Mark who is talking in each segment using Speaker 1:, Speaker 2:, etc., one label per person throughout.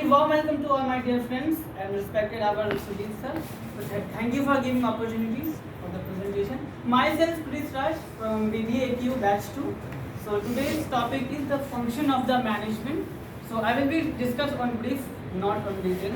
Speaker 1: warm welcome to all my dear friends and respected our Sudhir sir. Thank you for giving opportunities for the presentation. Myself Chris Raj from BBA AQ Batch 2. So today's topic is the function of the management. So I will be discuss on brief, not on detail.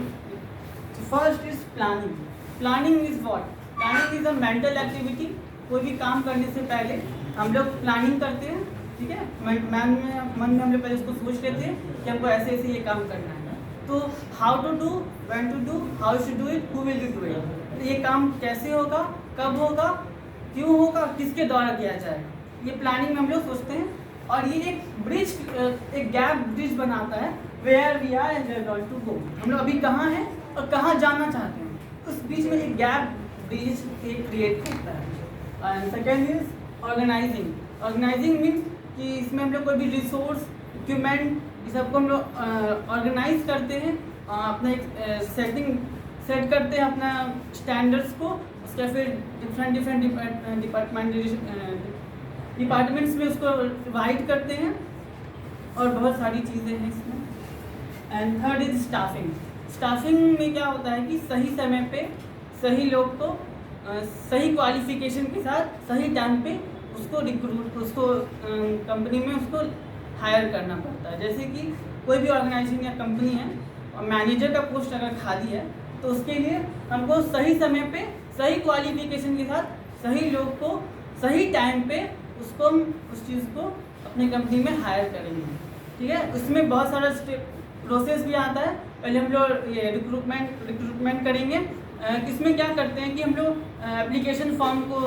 Speaker 1: So first is planning. Planning is what? Planning is a mental activity. कोई भी काम करने से पहले हम लोग planning करते हैं, ठीक है। मन में हम लोग पहले उसको सोच लेते हैं कि हमको ऐसे ऐसे ये काम करना है। तो how to do, when to do, how should do it, who will do it, ये काम कैसे होगा, कब होगा, क्यों होगा, किसके द्वारा किया जाएगा, ये प्लानिंग में हम लोग सोचते हैं। और ये एक ब्रिज, एक गैप ब्रिज बनाता है, where we are and where want to go. हम लोग अभी कहाँ हैं और कहाँ जाना चाहते हैं, उस बीच में एक गैप ब्रिज क्रिएट करता है। And second is organizing. Organizing means कि इसमें हम लोग कोई भी रिसोर्स, इक्विपमेंट, ये सबको हम लोग ऑर्गेनाइज करते हैं, अपना एक सेटिंग सेट करते हैं अपना स्टैंडर्ड्स को, उसके फिर डिफरेंट डिपार्टमेंट्स में उसको डिवाइड करते हैं और बहुत सारी चीज़ें हैं इसमें। And third is staffing. Staffing में क्या होता है कि सही समय पे सही लोग को सही क्वालिफिकेशन के साथ सही टाइम पे उसको कंपनी में उसको हायर करना पड़ता है। जैसे कि कोई भी ऑर्गेनाइजेशन या कंपनी है और मैनेजर का पोस्ट अगर खाली है तो उसके लिए हमको सही समय पे सही क्वालिफिकेशन के साथ सही लोग को सही टाइम पे उसको उस चीज़ को अपनी कंपनी में हायर करेंगे, ठीक है। उसमें बहुत सारा प्रोसेस भी आता है। पहले हम लोग ये रिक्रूटमेंट करेंगे। इसमें क्या करते हैं कि हम लोग एप्लीकेशन फॉर्म को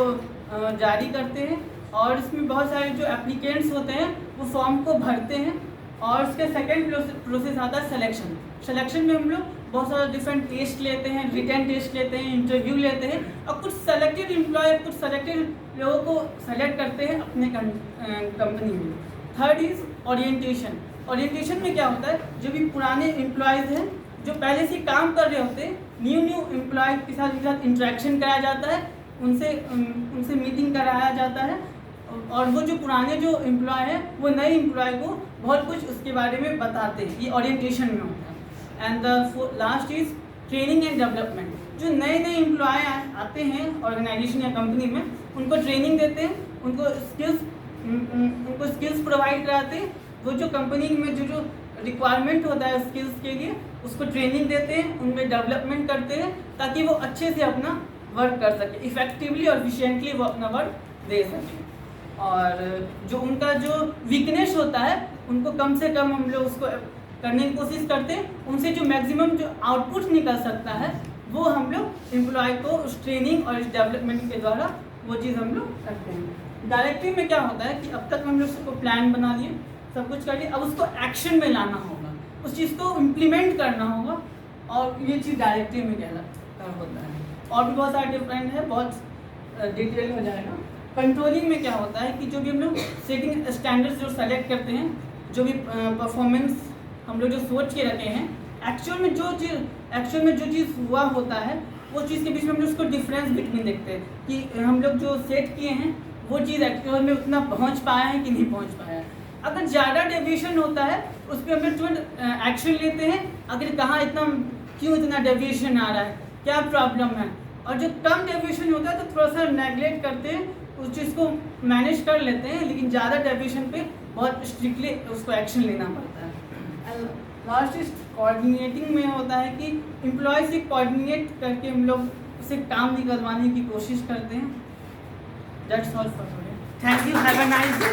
Speaker 1: जारी करते हैं और इसमें बहुत सारे जो एप्लीकेंट्स होते हैं वो फॉर्म को भरते हैं। और उसके सेकेंड प्रोसेस आता है सिलेक्शन। सिलेक्शन में हम लोग बहुत सारा डिफरेंट टेस्ट लेते हैं, रिटन टेस्ट लेते हैं, इंटरव्यू लेते हैं और कुछ सेलेक्टेड एम्प्लॉय, कुछ सेलेक्टेड लोगों को सेलेक्ट करते हैं अपने कंपनी में। Third is orientation. ओरिएंटेशन में क्या होता है, जो भी पुराने एम्प्लॉयज़ हैं जो पहले से काम कर रहे होते हैं, न्यू एम्प्लॉय के साथ इंटरेक्शन कराया जाता है, उनसे मीटिंग कराया जाता है और वो जो पुराने जो एम्प्लॉय हैं वो नए एम्प्लॉय को बहुत कुछ उसके बारे में बताते हैं। ये ओरिएंटेशन में होता है। And the last is training and development. जो नए एम्प्लॉय आते हैं ऑर्गेनाइजेशन या कंपनी में, उनको ट्रेनिंग देते हैं, उनको स्किल्स प्रोवाइड कराते हैं। वो जो कंपनी में जो रिक्वायरमेंट होता है स्किल्स के लिए, उसको ट्रेनिंग देते हैं, उनमें डेवलपमेंट करते हैं ताकि वो अच्छे से अपना वर्क कर सके, इफेक्टिवली और एफिशिएंटली वो अपना वर्क दे सके। और जो उनका जो वीकनेस होता है उनको कम से कम हम लोग उसको करने की कोशिश करते हैं। उनसे जो मैक्सिमम जो आउटपुट निकल सकता है वो हम लोग एम्प्लॉय को उस ट्रेनिंग और इस डेवलपमेंट के द्वारा वो चीज़ हम लोग करते हैं। डायरेक्टिव में क्या होता है कि अब तक हम लोग उसको प्लान बना लिए, सब कुछ कर लिए, अब उसको एक्शन में लाना होगा, उस चीज़ को इम्प्लीमेंट करना होगा और ये चीज़ डायरेक्टिव में क्या होता है। और भी बहुत सारे डिफरेंट है, बहुत डिटेल हो जाएगा। कंट्रोलिंग में क्या होता है कि जो भी हम लोग सेटिंग स्टैंडर्ड्स जो सेलेक्ट करते हैं, जो भी परफॉर्मेंस हम लोग जो सोच के रखे हैं, एक्चुअल में जो चीज़ हुआ होता है वो चीज़ के बीच में हम लोग उसको डिफरेंस बिटवीन देखते हैं कि हम लोग जो सेट किए हैं वो चीज़ एक्चुअल में उतना पहुँच पाया है कि नहीं पहुँच पाया है। अगर ज़्यादा डेविएशन होता है उस पर हम लोग तुरंत एक्शन लेते हैं, अगर कहाँ क्यों इतना डेविएशन आ रहा है, क्या प्रॉब्लम है। और जो कम डेविएशन होता है तो थोड़ा सा नेगलेक्ट करते हैं, उस चीज़ को मैनेज कर लेते हैं, लेकिन ज़्यादा डेविएशन पे बहुत स्ट्रिक्टली उसको एक्शन लेना पड़ता है। एंड लास्ट इज कोऑर्डिनेटिंग में होता है कि एम्प्लॉय से कोऑर्डिनेट करके हम लोग उसे काम निकलवाने की कोशिश करते हैं। That's all for today. Thank you, have a nice day.